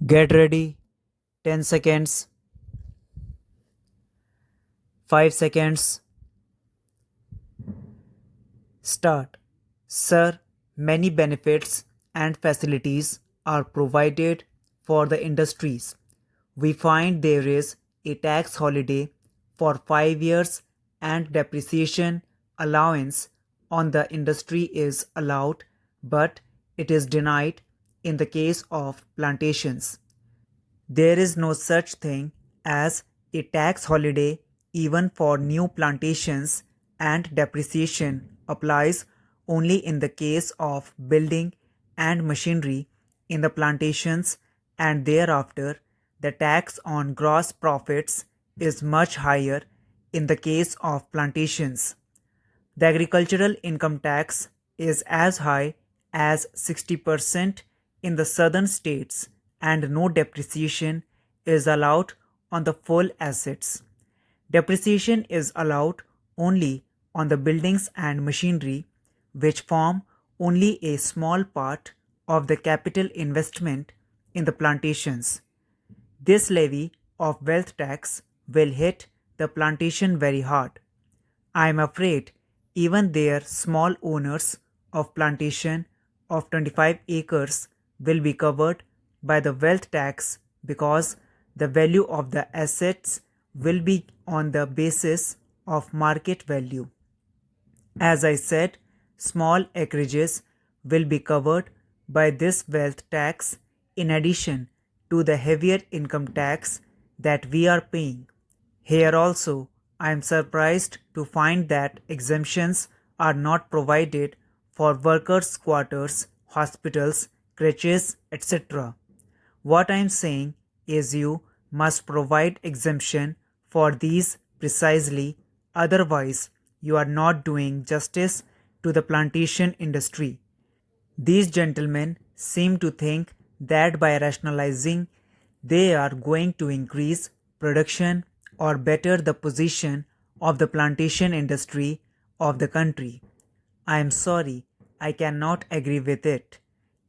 Get ready. 10 seconds. 5 seconds. Start. Sir, many benefits and facilities are provided for the industries. We find there is a tax holiday for 5 years and depreciation allowance on the industry is allowed, but it is denied in the case of plantations. There is no such thing as a tax holiday even for new plantations, and depreciation applies only in the case of building and machinery in the plantations, and thereafter the tax on gross profits is much higher in the case of plantations. The agricultural income tax is as high as 60% in the southern states, and no depreciation is allowed on the full assets. Depreciation is allowed only on the buildings and machinery, which form only a small part of the capital investment in the plantations. This levy of wealth tax will hit the plantation very hard. I am afraid even their small owners of plantation of 25 acres will be covered by the wealth tax because the value of the assets will be on the basis of market value. As I said, small acreages will be covered by this wealth tax in addition to the heavier income tax that we are paying. Here also, I am surprised to find that exemptions are not provided for workers' quarters, hospitals, crèches, etc. What I am saying is you must provide exemption for these precisely, otherwise, you are not doing justice to the plantation industry. These gentlemen seem to think that by rationalizing they are going to increase production or better the position of the plantation industry of the country. I am sorry, I cannot agree with it.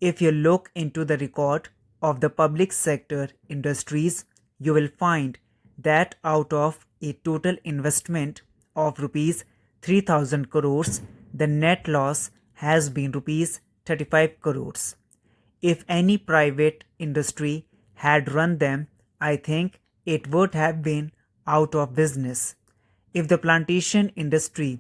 If you look into the record of the public sector industries, you will find that out of a total investment of rupees 3000 crores, the net loss has been rupees 35 crores. If any private industry had run them, I think it would have been out of business. If the plantation industry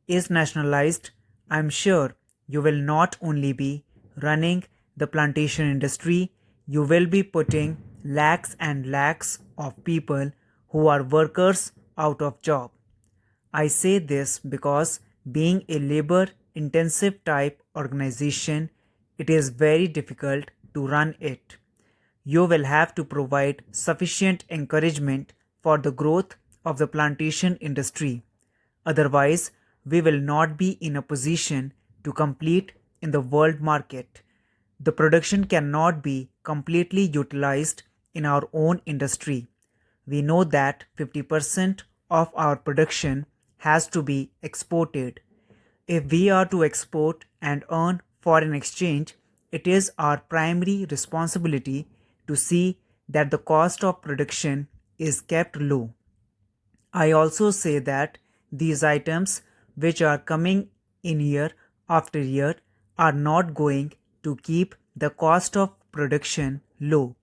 is nationalized, I am sure you will not only be running the plantation industry, you will be putting lakhs and lakhs of people who are workers out of job. I say this because being a labor intensive type organization, it is very difficult to run it. You will have to provide sufficient encouragement for the growth of the plantation industry. Otherwise, we will not be in a position to compete in the world market. The production cannot be completely utilized in our own industry. We know that 50% of our production has to be exported. If we are to export and earn foreign exchange, it is our primary responsibility to see that the cost of production is kept low. I also say that these items which are coming in year after year are not going to keep the cost of production low.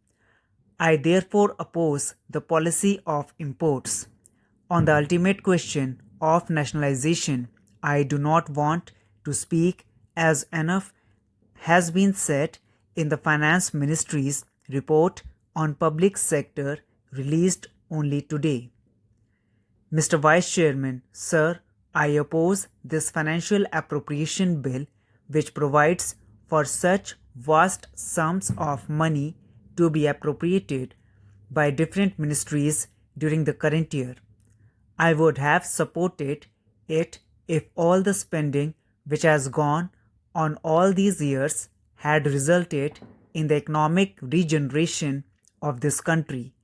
I therefore oppose the policy of imports. On the ultimate question of nationalization, I do not want to speak as enough has been said in the Finance Ministry's report on public sector released only today. Mr. Vice Chairman, Sir, I oppose this financial appropriation bill which provides for such vast sums of money to be appropriated by different ministries during the current year. I would have supported it if all the spending which has gone on all these years had resulted in the economic regeneration of this country.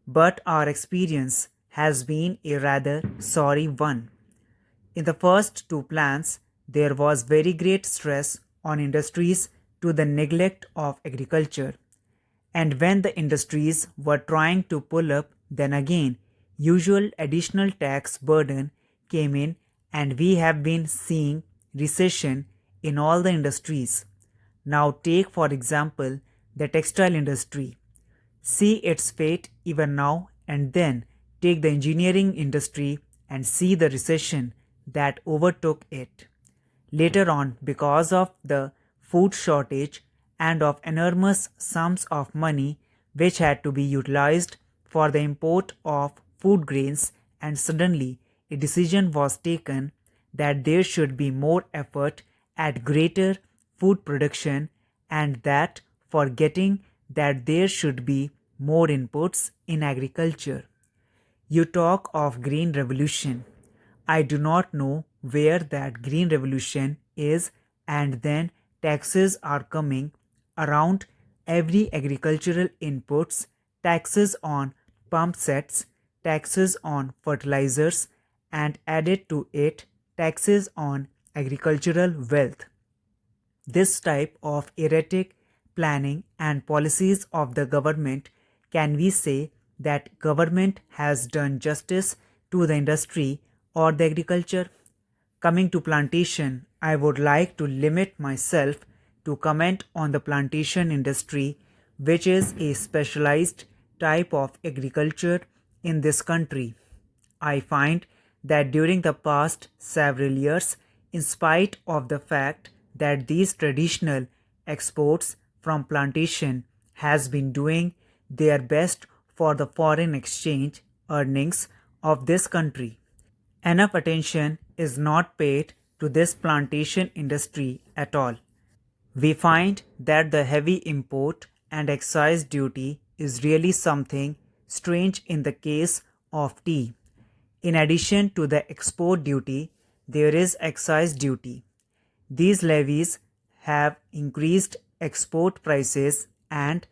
But our experience has been a rather sorry one. In the first two plans, there was very great stress on industries to the neglect of agriculture. And when the industries were trying to pull up, then again, usual additional tax burden came in, and we have been seeing recession in all the industries. Now, take for example the textile industry. See its fate even now, and then take the engineering industry and see the recession that overtook it. Later on, because of the food shortage and of enormous sums of money which had to be utilized for the import of food grains, and suddenly a decision was taken that there should be more effort at greater food production, and that forgetting that there should be more inputs in agriculture. You talk of green revolution. I do not know where that green revolution is, and then taxes are coming around every agricultural inputs, taxes on pump sets, taxes on fertilizers, and added to it taxes on agricultural wealth. This type of erratic planning and policies of the government, can we say that government has done justice to the industry or the agriculture? Coming to plantation, I would like to limit myself to comment on the plantation industry, which is a specialized type of agriculture in this country. I find that during the past several years, in spite of the fact that these traditional exports from plantation has been doing their best for the foreign exchange earnings of this country, enough attention is not paid to this plantation industry at all. We find that the heavy import and excise duty is really something strange in the case of tea. In addition to the export duty, there is excise duty. These levies have increased export prices and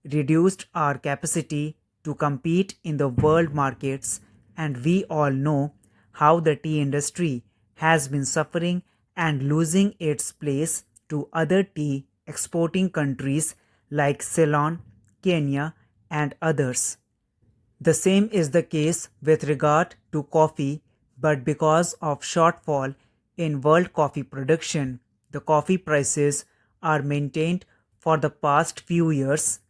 reduced our capacity to compete in the world markets, and we all know how the tea industry has been suffering and losing its place to other tea exporting countries like Ceylon, Kenya, and others. The same is the case with regard to coffee, but because of shortfall in world coffee production, the coffee prices are maintained for the past few years.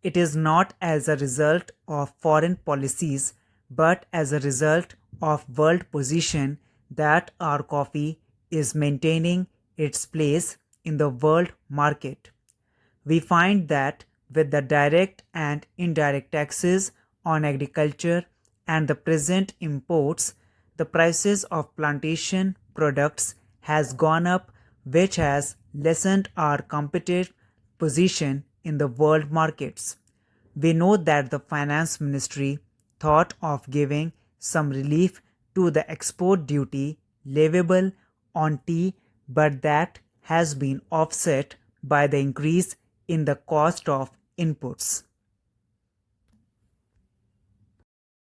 It is not as a result of foreign policies, but as a result of world position that our coffee is maintaining its place in the world market. We find that with the direct and indirect taxes on agriculture and the present imports, the prices of plantation products has gone up, which has lessened our competitive position in the world markets. We know that the finance ministry thought of giving some relief to the export duty leviable on tea, but that has been offset by the increase in the cost of inputs.